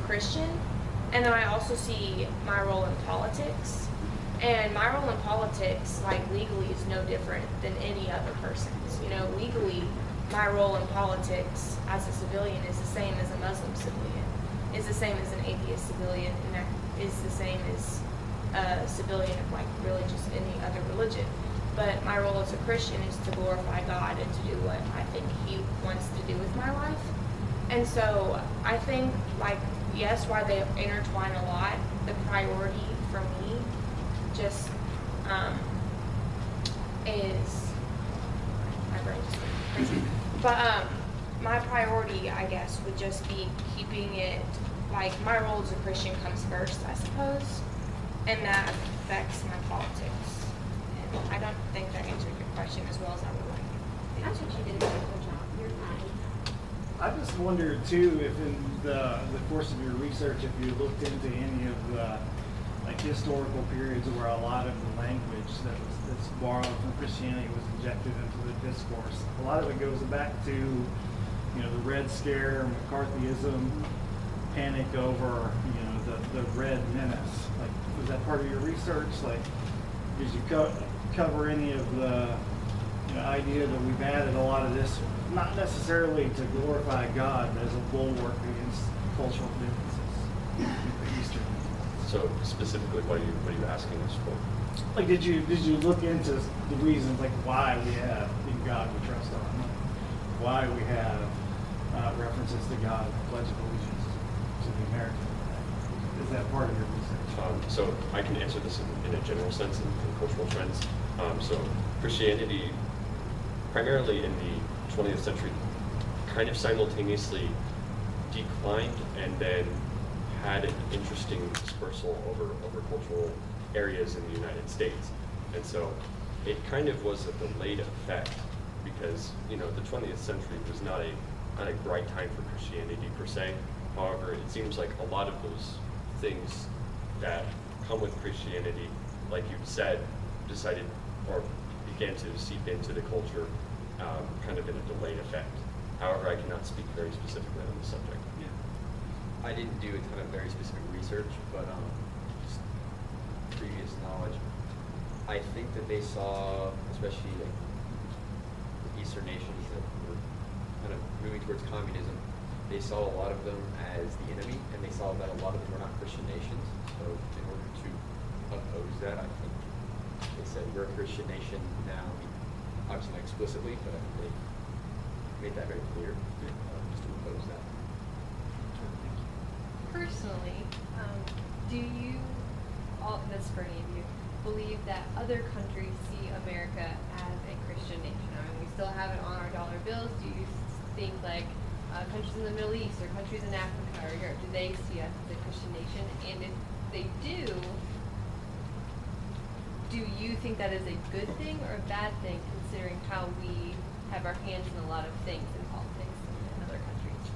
Christian, and then I also see my role in politics. And my role in politics, like legally, is no different than any other person's. You know, legally, my role in politics as a civilian is the same as a Muslim civilian, is the same as an atheist civilian, and that is the same as a civilian of like really just any other religion. But my role as a Christian is to glorify God and to do what I think He wants to do with my life. And so I think, like, yes, while they intertwine a lot, the priority for me just is, my brain just went crazy. But my priority, I guess, would just be keeping it, like, my role as a Christian comes first, I suppose, and that affects my politics. And I don't think that answered your question as well as I would like. I think you did a good job. You're fine. I just wondered too if in the course of your research, if you looked into any of the like historical periods where a lot of the language that's borrowed from Christianity was injected into the discourse. A lot of it goes back to, you know, the Red Scare, McCarthyism, panic over, you know, the Red Menace. Like, was that part of your research? Like, did you cover any of the idea that we've added a lot of this, not necessarily to glorify God, but as a bulwark against cultural differences in the Eastern? So specifically, what are you asking us for? Like, did you look into the reasons, like why we have "In God We Trust" on, why we have references to God, Pledge of Allegiance to the American flag? Is that part of your research? So I can answer this in a general sense in cultural trends. So Christianity, primarily in the 20th century, kind of simultaneously declined and then had an interesting dispersal over cultural areas in the United States. And so it kind of was a delayed effect because, you know, the 20th century was not a bright time for Christianity per se. However, it seems like a lot of those things that come with Christianity, like you said, decided or began to seep into the culture kind of in a delayed effect. However, I cannot speak very specifically on the subject. Yeah. I didn't do a ton of very specific research, but just previous knowledge. I think that they saw, especially like the Eastern nations that were kind of moving towards communism, they saw a lot of them as the enemy, and they saw that a lot of them were not Christian nations. So in order to oppose that, I think they said we're a Christian nation now. Obviously not explicitly, but I think they made that very clear, just to oppose that. Personally, do you, that's for any of you, believe that other countries see America as a Christian nation? I mean, we still have it on our dollar bills. Do you think like countries in the Middle East or countries in Africa or Europe, do they see us as a Christian nation? And if they do you think that is a good thing or a bad thing, considering how we have our hands in a lot of things in politics in other countries?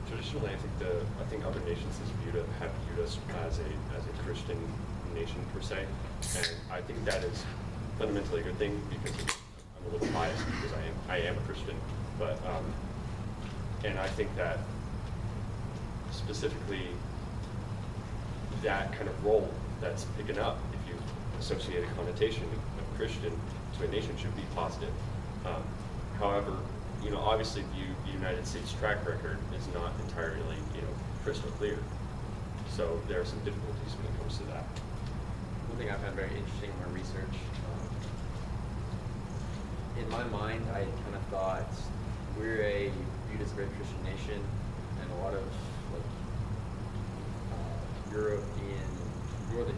Traditionally, I think other nations have viewed us as a Christian nation per se, and I think that is fundamentally a good thing because I'm a little biased because I am a Christian, but and I think that specifically that kind of role that's picking up, if you associate a connotation of Christian to a nation, should be positive. However, you know, obviously the United States track record is not entirely, you know, crystal clear. So there are some difficulties when it comes to that. One thing I found very interesting in my research, in my mind, I kind of thought we're viewed as a very Christian nation, and a lot of like Northern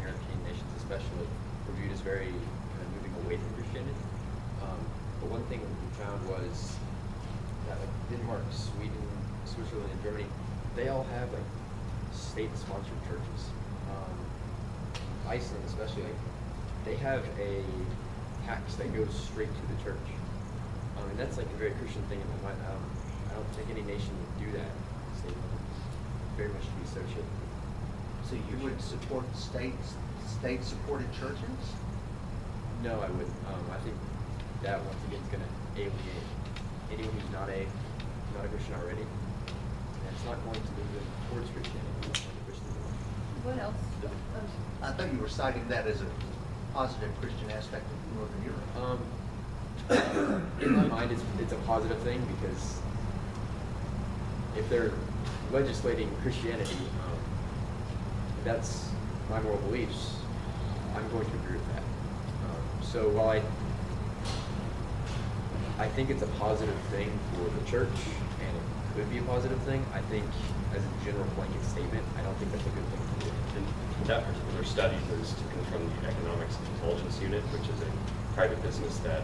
European nations especially, were viewed as very kind of moving away from Christianity. But one thing we found was that like Denmark, Sweden, Switzerland, and Germany, they all have like state-sponsored churches. Iceland especially, like, they have a tax that goes straight to the church. And that's like a very Christian thing in my mind. I don't think any nation would do that. So very much to be associated. So you would support state-supported churches? No, I wouldn't. I think that once again is going to alienate anyone who's not a Christian already, and it's not going to move them towards Christianity. I thought you were citing that as a positive Christian aspect of Northern Europe. In my mind, it's a positive thing because if they're legislating Christianity, that's my moral beliefs. I'm going to agree with that. So while I think it's a positive thing for the church, and it could be a positive thing, I think as a general blanket statement, I don't think that's a good thing to do. And that particular study was taken from the Economics and Intelligence Unit, which is a private business that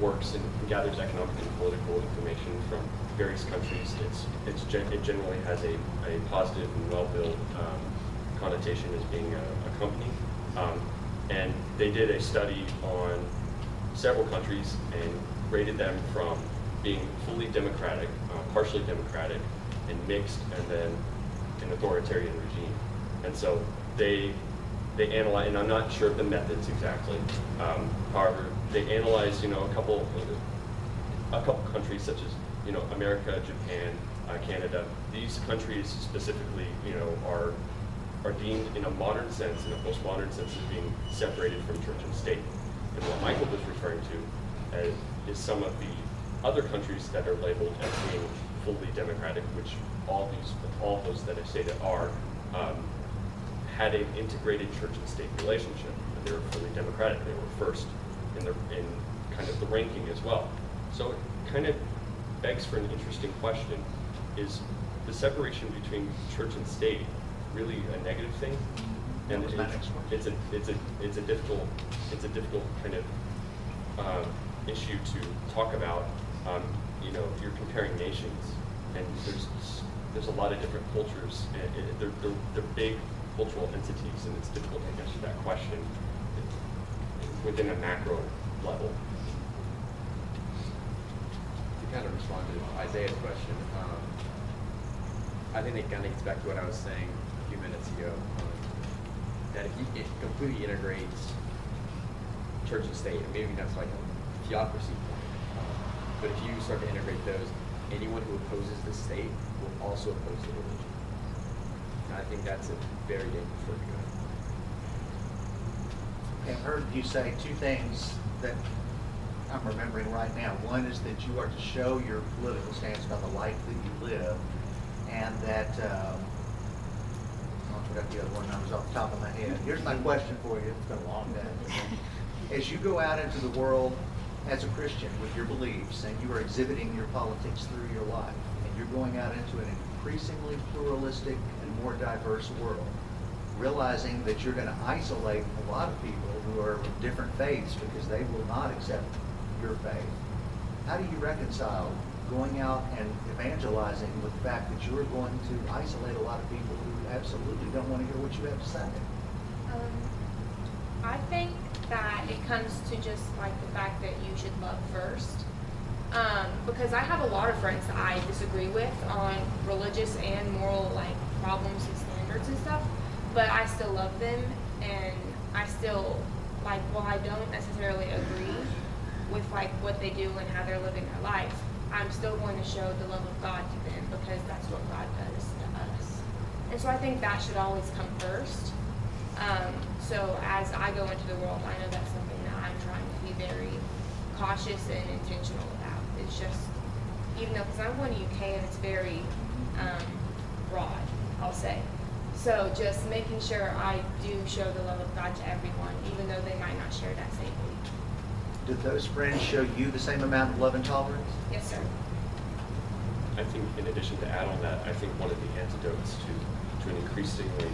works and gathers economic and political information from various countries. It generally has a positive and well-built connotation as being a company. And they did a study on several countries and rated them from being fully democratic, partially democratic, and mixed, and then an authoritarian regime. And so they analyze, and I'm not sure of the methods exactly. However, they analyzed, a couple countries such as, America, Japan, Canada. These countries specifically, are deemed in a modern sense, in a postmodern sense, as being separated from church and state. And what Michael was referring to is some of the other countries that are labeled as being fully democratic, which all of those that I stated are, had an integrated church and state relationship. They were fully democratic. They were first in kind of the ranking as well. So it kind of begs for an interesting question: is the separation between church and state really a negative thing? And That was my next question. it's a difficult kind of issue to talk about. You're comparing nations, and there's a lot of different cultures. And they're big cultural entities, and it's difficult to answer that question within a macro level. To kind of respond to Isaiah's question, I think it kind of gets back to what I was saying a few minutes ago, that if you completely integrates church and state, and maybe that's like a theocracy point, but if you start to integrate those, anyone who opposes the state will also oppose the religion. And I think that's a very dangerous road to go. I've heard you say two things that I'm remembering right now. One is that you are to show your political stance by the life that you live, and that, I forgot the other one, I was off the top of my head. Here's my question for you, it's been a long day. As you go out into the world as a Christian with your beliefs, and you are exhibiting your politics through your life, and you're going out into an increasingly pluralistic and more diverse world, realizing that you're going to isolate a lot of people who are of different faiths because they will not accept your faith. How do you reconcile going out and evangelizing with the fact that you're going to isolate a lot of people who absolutely don't want to hear what you have to say? I think that it comes to just like the fact that you should love first. Because I have a lot of friends that I disagree with on religious and moral problems and standards and stuff, but I still love them, and I still while I don't necessarily agree with what they do and how they're living their life, I'm still going to show the love of God to them because that's what God does to us. And so I think that should always come first. So as I go into the world, I know that's something that I'm trying to be very cautious and intentional about. It's just, even though, because I'm going to UK and it's very broad, I'll say. So just making sure I do show the love of God to everyone, even though they might not share that same belief. Did those friends show you the same amount of love and tolerance? Yes, sir. I think in addition to add on that, I think one of the antidotes to an increasingly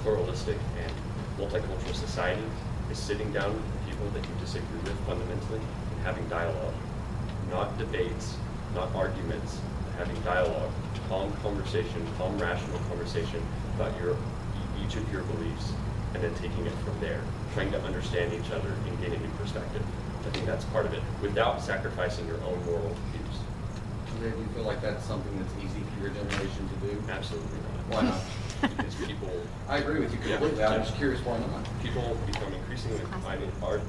pluralistic and multicultural society is sitting down with the people that you disagree with fundamentally and having dialogue. Not debates, not arguments, but having dialogue, calm conversation, calm rational conversation about each of your beliefs, and then taking it from there, trying to understand each other and gain a new perspective. I think that's part of it, without sacrificing your own moral views. Do you feel like that's something that's easy for your generation to do? Absolutely not. Why not? Because people... I agree with you completely. I'm just curious why not. People become increasingly...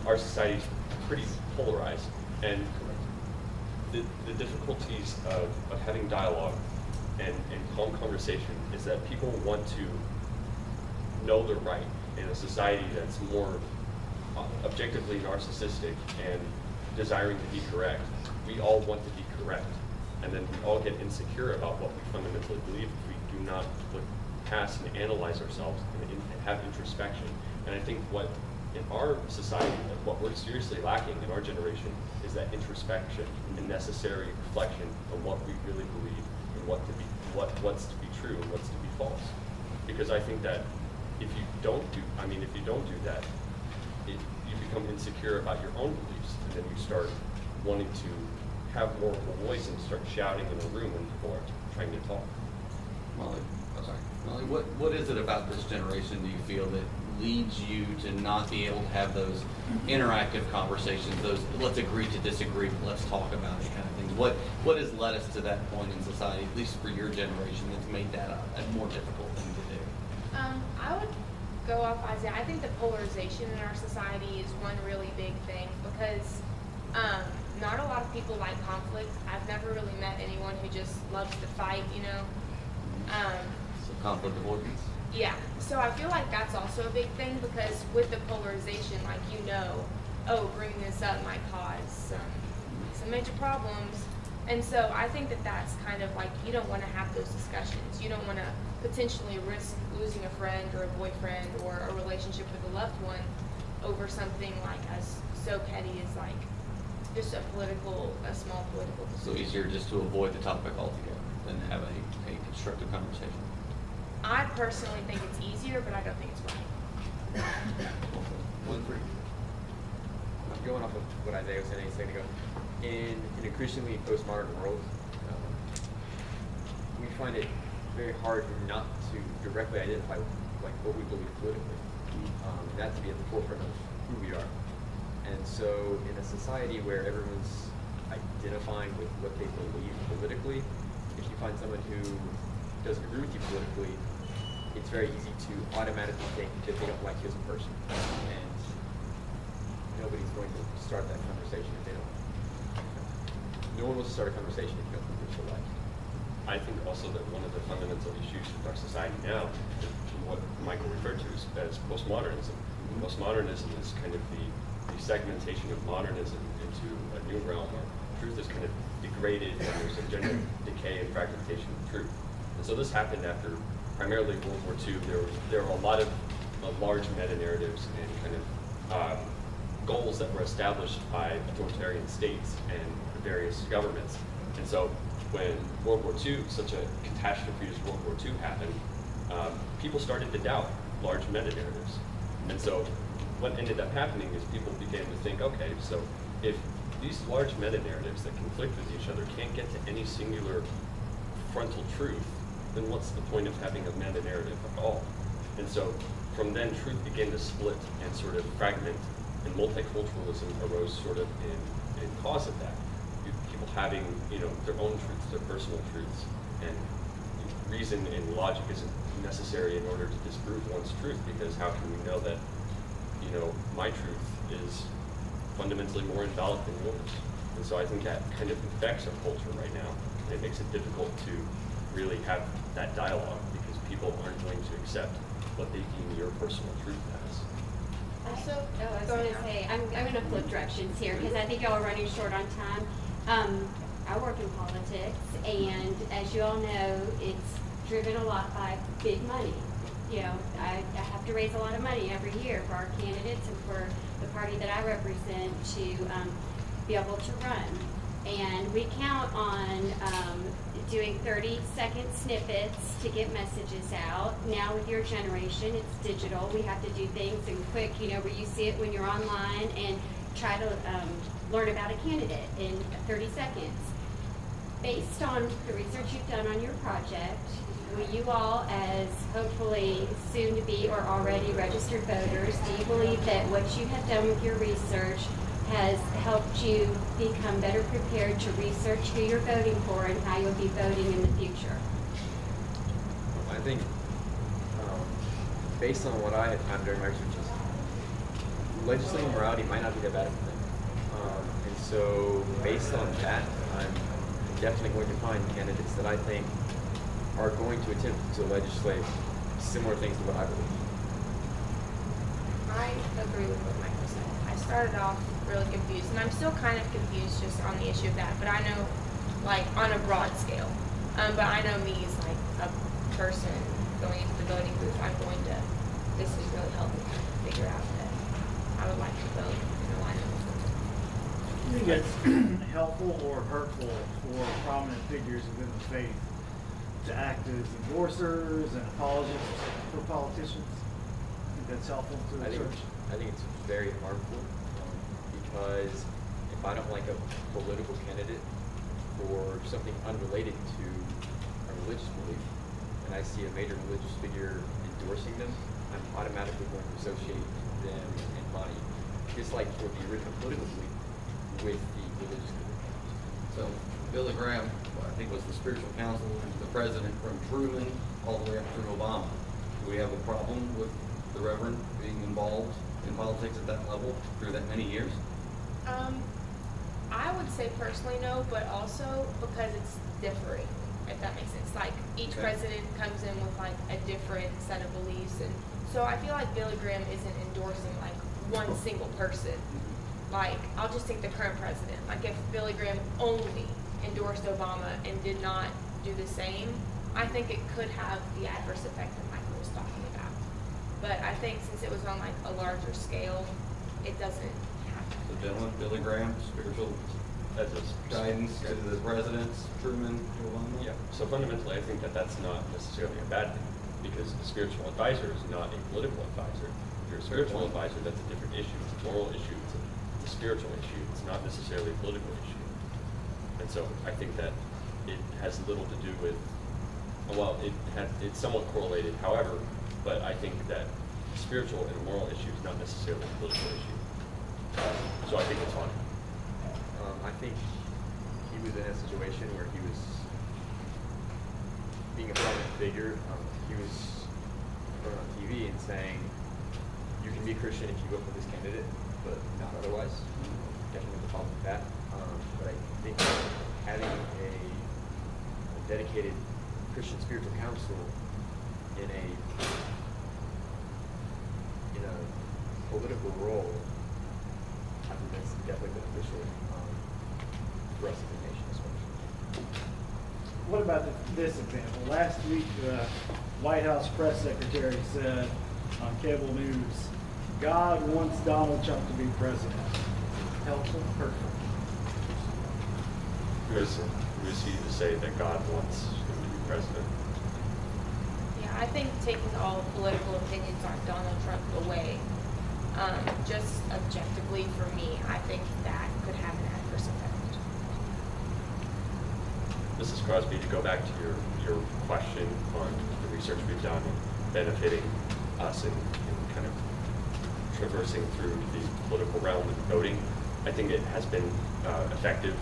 our society's pretty polarized, and the difficulties of having dialogue and calm conversation is that people want to know they're right. in a society that's more objectively narcissistic and desiring to be correct, we all want to be correct. And then we all get insecure about what we fundamentally believe if we do not look past and analyze ourselves and have introspection. And I think what in our society, what we're seriously lacking in our generation is that introspection and necessary reflection on what we really believe and what's to be true and what's to be false. Because I think that if you don't do that, you become insecure about your own beliefs, and then you start wanting to have more of a voice and start shouting in a room when people are trying to talk. Molly, oh, sorry. Molly, what is it about this generation, do you feel, that leads you to not be able to have those interactive conversations, those let's agree to disagree, let's talk about it kind of things? What has led us to that point in society, at least for your generation, that's made that a more difficult thing to do? I would go off Isaiah. I think the polarization in our society is one really big thing because not a lot of people like conflict. I've never really met anyone who just loves to fight, you know. So conflict avoidance? Yeah, so I feel like that's also a big thing because with the polarization, like bringing this up might cause some major problems. And so I think that that's kind of like, you don't want to have those discussions. You don't want to potentially risk losing a friend or a boyfriend or a relationship with a loved one over something like as so petty as like just a small political So decision. easier just to avoid the topic altogether than have a constructive conversation? I personally think it's easier, but I don't think it's right. One for going off of what Isaiah was saying a second ago, in an increasingly postmodern world, we find it very hard not to directly identify like what we believe politically, that to be at the forefront of who we are. And so, in a society where everyone's identifying with what they believe politically, if you find someone who doesn't agree with you politically, it's very easy to automatically think that they don't like you as a person. And nobody's going to start that conversation if they don't. No one wants to start a conversation if you don't think they're so like. I think also that one of the fundamental issues with our society now is what Michael referred to as postmodernism. Postmodernism is kind of the segmentation of modernism into a new realm where truth is kind of degraded and there's a general decay and fragmentation of truth. And so this happened after primarily World War II. There were a lot of large meta-narratives and kind of goals that were established by authoritarian states and various governments. And so when World War II, such a catastrophe as World War II happened, people started to doubt large meta-narratives. And so what ended up happening is people began to think, okay, so if these large meta-narratives that conflict with each other can't get to any singular frontal truth, then what's the point of having a meta-narrative at all? And so from then, truth began to split and sort of fragment, and multiculturalism arose sort of in cause of that. People having, their own truths, their personal truths, and reason and logic isn't necessary in order to disprove one's truth, because how can we know that, my truth is fundamentally more invalid than yours? And so I think that kind of affects our culture right now, and it makes it difficult to really have that dialogue because people aren't going to accept what they deem your personal truth as. Also, I was going to say, I'm going to flip directions here because I think y'all are running short on time. I work in politics, and as you all know, it's driven a lot by big money. I have to raise a lot of money every year for our candidates and for the party that I represent to be able to run. And we count on doing 30-second snippets to get messages out. Now with your generation, it's digital. We have to do things in quick, where you see it when you're online and try to learn about a candidate in 30 seconds. Based on the research you've done on your project, will you all, as hopefully soon-to-be or already registered voters, do you believe that what you have done with your research has helped you become better prepared to research who you're voting for and how you'll be voting in the future? I think, based on what I had found during my research, legislating morality might not be that bad of a thing. And so, based on that, I'm definitely going to find candidates that I think are going to attempt to legislate similar things to what I believe. I agree with what Michael said. I started off really confused, and I'm still kind of confused just on the issue of that, but I know, like, on a broad scale. But I know me as, like, a person going into the voting booth, this is really helping me figure out that I would like to vote in alignment with them. Do you think it's helpful or hurtful for prominent figures within the faith to act as endorsers and apologists for politicians? I think that's helpful to the church. I think it's very harmful because if I don't like a political candidate or something unrelated to a religious belief, and I see a major religious figure endorsing them, I'm automatically going to associate them and money, just like for the original political belief, with the religious belief. So Billy Graham, I think, was the spiritual counsel to the president from Truman all the way up through Obama. Do we have a problem with the Reverend being involved in politics at that level through that many years? I would say personally no, but also because it's differing, if that makes sense. Like, each Okay. president comes in with, like, a different set of beliefs, and so I feel like Billy Graham isn't endorsing, like, one single person. Like, I'll just take the current president. Like, if Billy Graham only endorsed Obama and did not do the same, I think it could have the adverse effect that Michael was talking about. But I think since it was on, like, a larger scale, it doesn't have to. So gentlemen, Billy Graham, spiritual As a guidance to the presidents, Truman, to Obama? Yeah, so fundamentally, I think that that's not necessarily a bad thing, because a spiritual advisor is not a political advisor. If you're a spiritual advisor, that's a different issue. It's a moral issue, it's a spiritual issue, it's not necessarily a political issue. And so I think that it has little to do with, well, it's somewhat correlated, however, but I think that spiritual and a moral issue is not necessarily a political issue. So I think it's fine. I think he was in a situation where he was being a prominent figure. He was going on TV and saying, you can be Christian if you vote for this candidate, but not otherwise. Definitely the problem with that. But I think having a dedicated Christian spiritual counsel in a political role, I think that's definitely beneficial for us as a nation, especially. What about this example? Last week, the White House press secretary said on cable news, God wants Donald Trump to be president. Helpful, hurtful? Who is he to say that God wants him to be president? Yeah, I think taking all political opinions on Donald Trump away, just objectively for me, I think that could have an adverse effect. Mrs. Crosby, to go back to your question on the research we've done benefiting us in kind of traversing through the political realm and voting, I think it has been effective.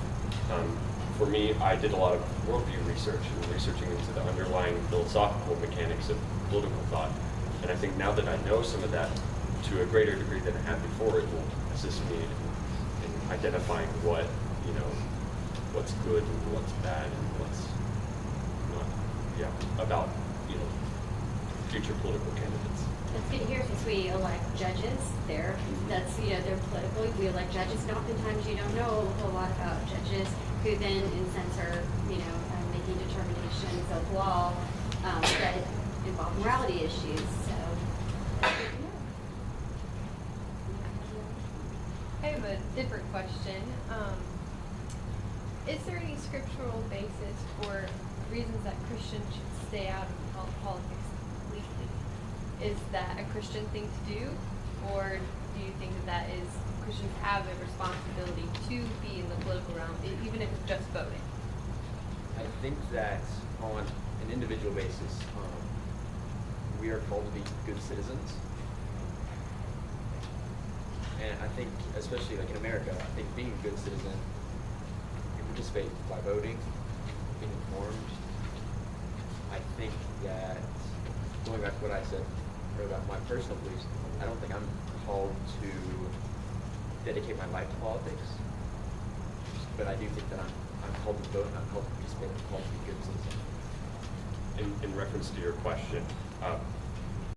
For me, I did a lot of worldview research and researching into the underlying philosophical mechanics of political thought. And I think now that I know some of that to a greater degree than I had before, it will assist me in identifying what's good and what's bad and what's not, about, future political candidates. It's good to hear since we elect judges. They're political. We elect judges, and oftentimes you don't know a whole lot about judges who then, in sense, are making determinations of law that involve morality issues. So that's good to know. I have a different question. Is there any scriptural basis for reasons that Christians should stay out of politics completely? Is that a Christian thing to do, or do you think that is Christians have a responsibility to be in the political realm, even if it's just voting? I think that on an individual basis, we are called to be good citizens. And I think, especially like in America, I think being a good citizen, you participate by voting, being informed. I think that, going back to what I said about my personal beliefs, I don't think I'm called to dedicate my life to politics. But I do think that I'm called to vote, and I'm called to participate, I'm called to be a good citizen. In reference to your question,